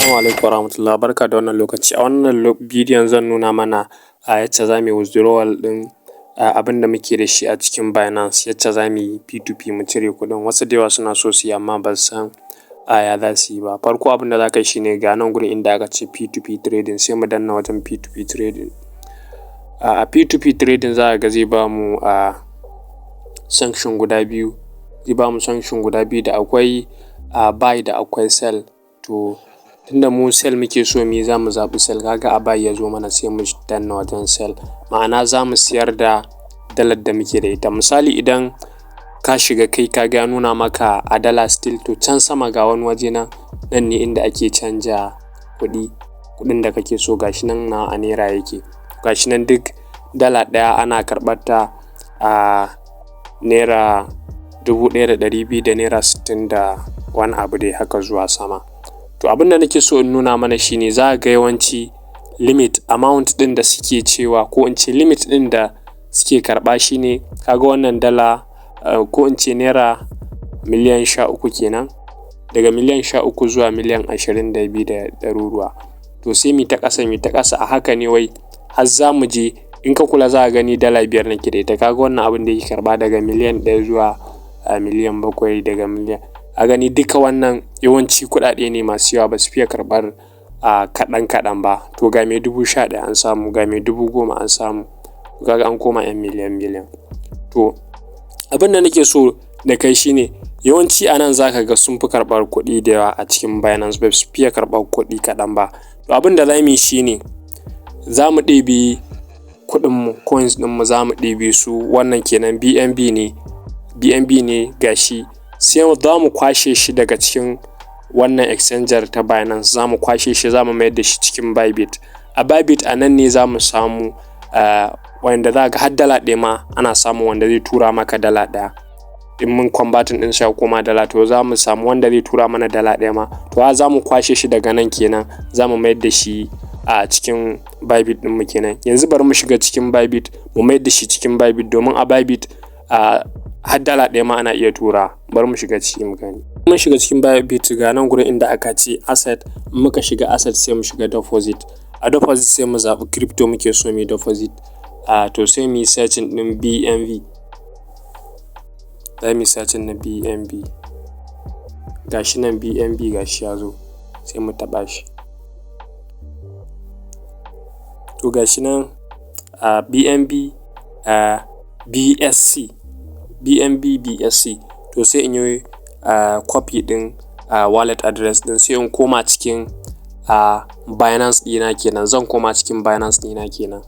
Assalamu alaikum warahmatullahi, barka da wannan lokaci. A wannan bidiyon zan nuna mana yacce za mu yi withdrawal ɗin abin da muke da shi a cikin Binance, yacce za mu yi P2P mu cire kuɗin. Wasu da yawa suna so su yi amma ba su san ya za su yi ba. Farko abin da za ka yi shi ne ga nan gurin inda aka ce P2P trading, sai mu danna wajen P2P trading. A P2P trading za ka ga zai ba mu sanction guda biyu. Zai ba mu sanction guda biyu, da akwai buy da akwai sell. To tunda mu sell muke so mu yi, za mu zaɓi sell. Kaga a buy ya zo mana, sai mu danna wajen sell. Ma'ana za mu siyar da dalar da muke da ita. Misali idan ka shiga kai ka ga nuna maka a dala still, to can sama ga wani waje nan ne inda ake canja kuɗin da kake so. Gashi nan na a naira yake. Gashi nan duk dala ɗaya ana karɓar ta a naira 1,200 da naira 60 da wani abu dai haka zuwa sama. To abin da nake so in nuna mana shine za ga yawanci limit amount ɗin da suke cewa, ko in ce limit ɗin da suke karɓa shine, kaga wannan dala ko in ce naira miliyan 13 kenan. Daga miliyan 13 zuwa miliyan 22 da ɗaruruwa. To sai mi ta ƙasa a haka ne wai har za mu je, in ka kula za ka gani dala 5 nake da ita. Kaga wannan abin da yake karɓa daga miliyan 1 zuwa miliyan 7, daga miliyan, a gani duka wannan yawanci kuɗaɗe ne masu yawa, ba su fiye karɓar kaɗan ba. To ga mai 11,000 an samu, ga mai 10,000 an samu. Kaga an koma 'yan miliyan. To abin da nake so da kai shine, yawanci a nan za ka ga sun fi karɓar kuɗi da yawa a cikin Binance, ba su fiye karɓar kuɗi kaɗan ba. To abin da za mu yi shine, za mu ɗebi kuɗinmu, coins ɗinmu za mu ɗebe su. Wannan kenan BNB ne gashi. Sai za mu kwashe shi daga cikin wannan exchanger ta Binance. Za mu kwashe shi, za mu mayar da shi cikin Bybit. A Bybit a nan ne za mu samu wanda za ga har dala ɗaya ma ana samun wanda zai tura maka dala ɗaya. In mun converting ɗin shi koma dala, to za mu samu wanda zai tura mana dala ɗaya ma. To za mu kwashe shi daga nan kenan, za mu mayar da shi a cikin Bybit ɗinmu kenan. Yanzu bari mu shiga cikin Bybit, mu mayar da shi cikin Bybit, domin a Bybit har dala ɗaya ma ana iya tura. Bari mu shiga ciki mu gani. Mun shiga cikin Bybit, ga nan gurin inda aka ce asset. Muka shiga asset sai mu shiga deposit. A deposit sai mu zaɓi crypto muke so mu yi deposit. To sai mu yi searching ɗin BNB. Za mu yi searching na BNB. Gashi nan BNB gashi ya zo, sai mu taɓa shi. To gashi nan BNB BSC. To sai in yi copy ɗin wallet address ɗin, sai in koma cikin Binance ɗina kenan. Zan koma cikin Binance ɗina kenan.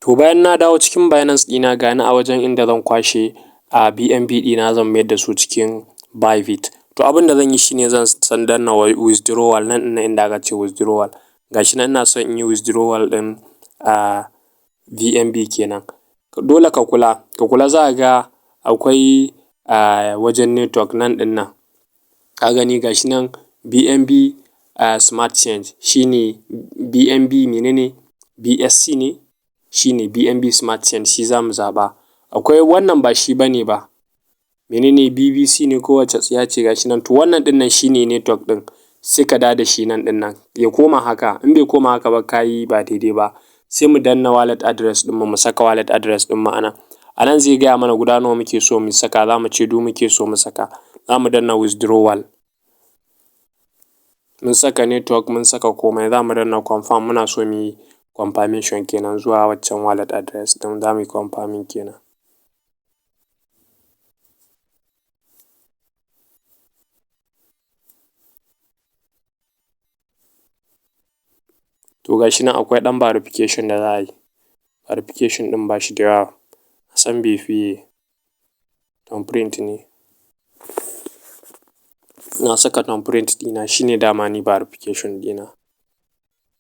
To bayan na dawo cikin Binance ɗina, gani a wajen inda zan kwashe BNB ɗina, zan mayar da su cikin Bybit. To abin da zan yi shine, zan danna withdrawal nan inda aka ce withdrawal. Gashi nan ina son in yi withdrawal ɗin BNB kenan. Dole ka kula za ga akwai wajen network nan ɗin nan. Ka gani gashi nan BNB Smart Change shine BNB menene BSC ne, shine BNB Smart Change, shi za mu zaɓa. Akwai wannan ba shi bane ba, menene BBC ne ko wace tsiya ce, gashi nan. To wannan ɗin nan shine network ɗin, sai ka da shi nan ɗin nan ya koma haka. In bai koma haka ba, ka yi ba daidai ba. Sai mu danna wallet address ɗinmu, mu saka wallet address ɗinmu a nan. A nan zai gaya mana guda nawa muke so mu saka. Za mu ce du muke so mu saka. Za mu danna withdrawal. Mun saka network, mun saka komai. Za mu danna confirm. Muna so mu yi confirmation kenan zuwa waccan wallet address ɗin. Za mu yi confirming kenan. To ga shi nan akwai ɗan verification da za a yi. Verification ɗin ba shi da yawa. A san bai fi thumbprint ne. Na saka thumbprint ɗina shine dama ni verification ɗina.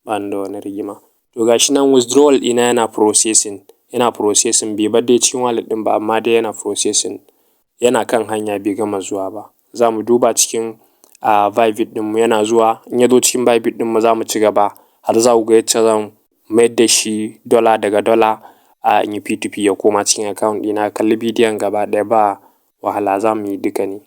Ba ni da wani rigima. To ga shi nan withdrawal ɗina yana processing. Yana processing bai bar dai cikin wallet ɗin ba amma dai yana processing. Yana kan hanya bai gama zuwa ba. Za mu duba cikin Bybit ɗinmu yana zuwa. In ya zo cikin Bybit ɗinmu za mu ci gaba har za ku ga yacce zan mayar da shi dollar daga dollar in yi P2P ya koma cikin account ɗina. Kalli bidiyon gaba ɗaya ba wahala za mu yi duka ne.